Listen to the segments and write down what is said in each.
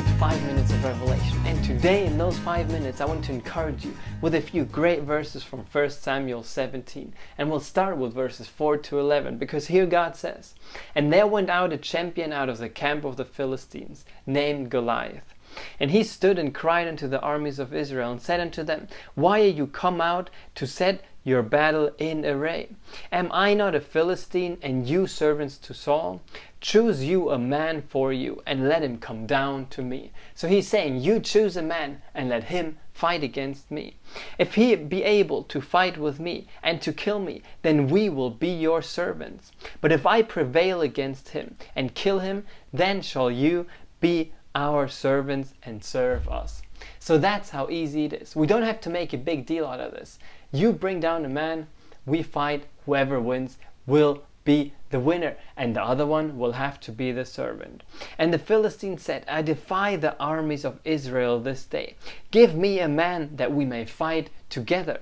with 5 minutes of revelation, and today in those 5 minutes I want to encourage you with a few great verses from 1 Samuel 17, and we'll start with verses 4 to 11, because here God says, "And there went out a champion out of the camp of the Philistines, named Goliath. And he stood and cried unto the armies of Israel, and said unto them, Why are you come out to set your battle in array? Am I not a Philistine, and you servants to Saul? Choose you a man for you, and let him come down to me." So he's saying, you choose a man, and let him fight against me. If he be able to fight with me, and to kill me, then we will be your servants. But if I prevail against him, and kill him, then shall you be our servants and serve us. So that's how easy it is. We don't have to make a big deal out of this. You bring down a man, we fight, whoever wins will be the winner, and the other one will have to be the servant. And the Philistine said, "I defy the armies of Israel this day. Give me a man that we may fight together."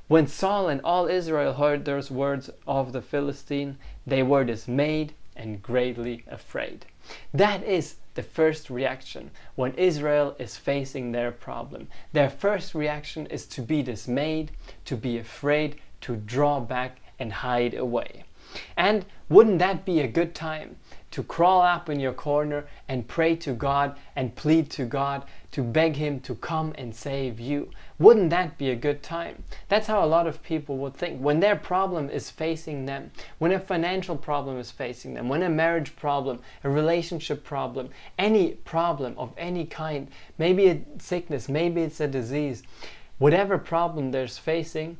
When Saul and all Israel heard those words of the Philistine, they were dismayed and greatly afraid. That is the first reaction when Israel is facing their problem. Their first reaction is to be dismayed, to be afraid, to draw back and hide away. And wouldn't that be a good time to crawl up in your corner and pray to God and plead to God to beg Him to come and save you? Wouldn't that be a good time? That's how a lot of people would think. When their problem is facing them, when a financial problem is facing them, when a marriage problem, a relationship problem, any problem of any kind, maybe a sickness, maybe it's a disease, whatever problem they're facing,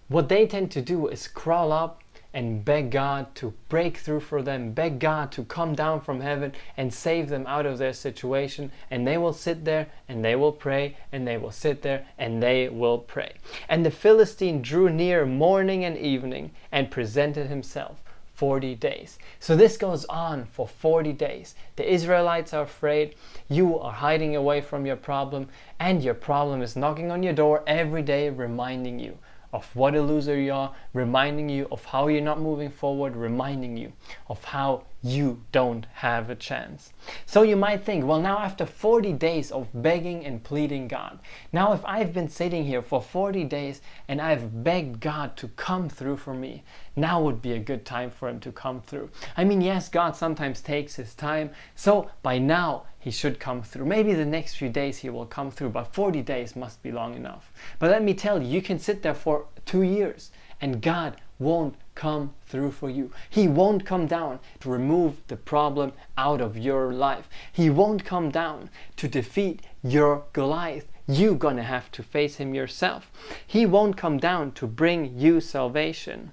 what they tend to do is crawl up and beg God to break through for them, beg God to come down from heaven and save them out of their situation. And they will sit there and they will pray, and they will sit there and they will pray. And the Philistine drew near morning and evening and presented himself 40 days. So this goes on for 40 days. The Israelites are afraid, you are hiding away from your problem, and your problem is knocking on your door every day, reminding you of what a loser you are, reminding you of how you're not moving forward, reminding you of how you don't have a chance. So you might think, well, now after 40 days of begging and pleading God, now if I've been sitting here for 40 days and I've begged God to come through for me, now would be a good time for Him to come through. I mean, yes, God sometimes takes His time, so by now He should come through. Maybe the next few days He will come through, but 40 days must be long enough. But let me tell you, you can sit there for 2 years and God won't come through for you. He won't come down to remove the problem out of your life. He won't come down to defeat your Goliath. You're gonna have to face him yourself. He won't come down to bring you salvation.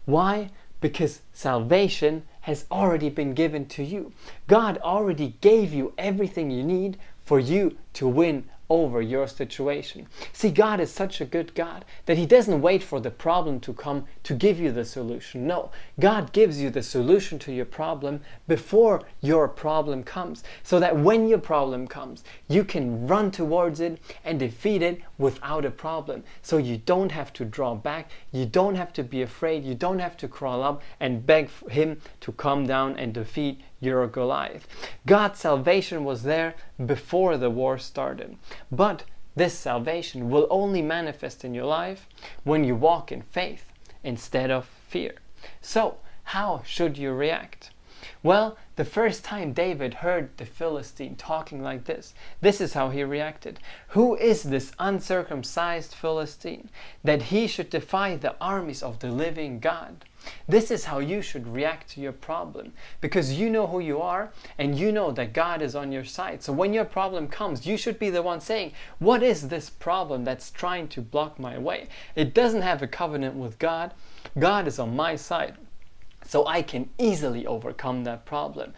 Why? Because salvation has already been given to you. God already gave you everything you need for you to win over your situation. See, God is such a good God that He doesn't wait for the problem to come to give you the solution. No, God gives you the solution to your problem before your problem comes, so that when your problem comes, you can run towards it and defeat it without a problem. So you don't have to draw back, you don't have to be afraid, you don't have to crawl up and beg Him to come down and defeat your Goliath. God's salvation was there before the war started. But this salvation will only manifest in your life when you walk in faith instead of fear. So, how should you react? Well, the first time David heard the Philistine talking like this is how he reacted. Who is this uncircumcised Philistine that he should defy the armies of the living God? This is how you should react to your problem, because you know who you are and you know that God is on your side. So when your problem comes, you should be the one saying, what is this problem that's trying to block my way? It doesn't have a covenant with God. God is on my side, so I can easily overcome that problem.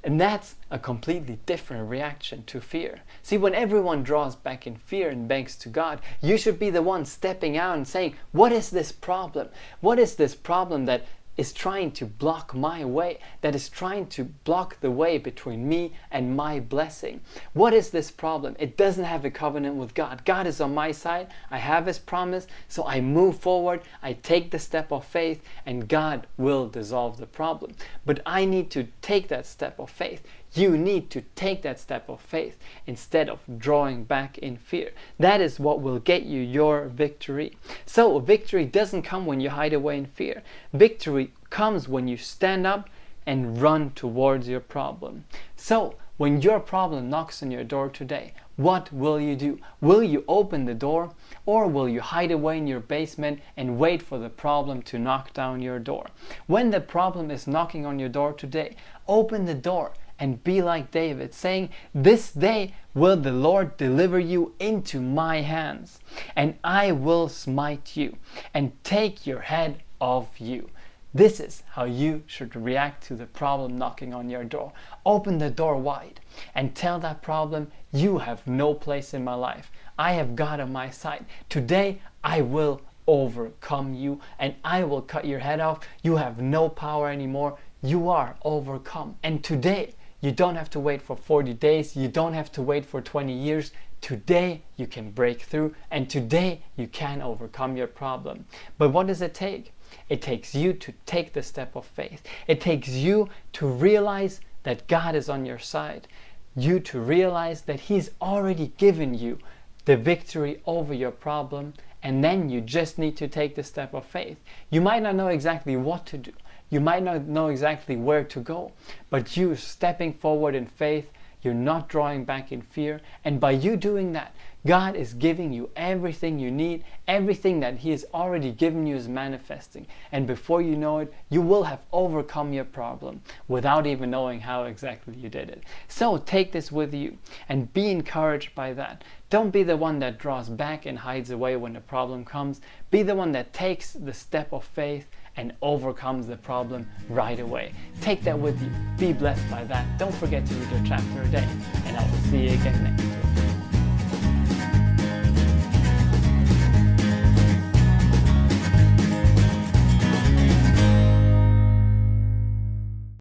And that's a completely different reaction to fear. See, when everyone draws back in fear and begs to God, you should be the one stepping out and saying, what is this problem? What is this problem that is trying to block my way, that is trying to block the way between me and my blessing. What is this problem? It doesn't have a covenant with God. God is on my side. I have His promise, so I move forward. I take the step of faith, and God will dissolve the problem. But I need to take that step of faith. You need to take that step of faith instead of drawing back in fear. That is what will get you your victory. So victory doesn't come when you hide away in fear. Victory comes when you stand up and run towards your problem. So when your problem knocks on your door today, what will you do? Will you open the door, or will you hide away in your basement and wait for the problem to knock down your door? When the problem is knocking on your door today, open the door and be like David, saying, "This day will the Lord deliver you into my hands, and I will smite you and take your head off you." This is how you should react to the problem knocking on your door. Open the door wide and tell that problem, "You have no place in my life. I have God on my side. Today I will overcome you, and I will cut your head off. You have no power anymore. You are overcome." And today, you don't have to wait for 40 days. You don't have to wait for 20 years. Today you can break through, and today you can overcome your problem. But what does it take? It takes you to take the step of faith. It takes you to realize that God is on your side. You to realize that He's already given you the victory over your problem, and then you just need to take the step of faith. You might not know exactly what to do. You might not know exactly where to go, but you stepping forward in faith, you're not drawing back in fear, and by you doing that, God is giving you everything you need. Everything that He has already given you is manifesting, and before you know it, you will have overcome your problem without even knowing how exactly you did it. So take this with you and be encouraged by that. Don't be the one that draws back and hides away when the problem comes. Be the one that takes the step of faith and overcomes the problem right away. Take that with you. Be blessed by that. Don't forget to read your chapter a day, and I will see you again next week.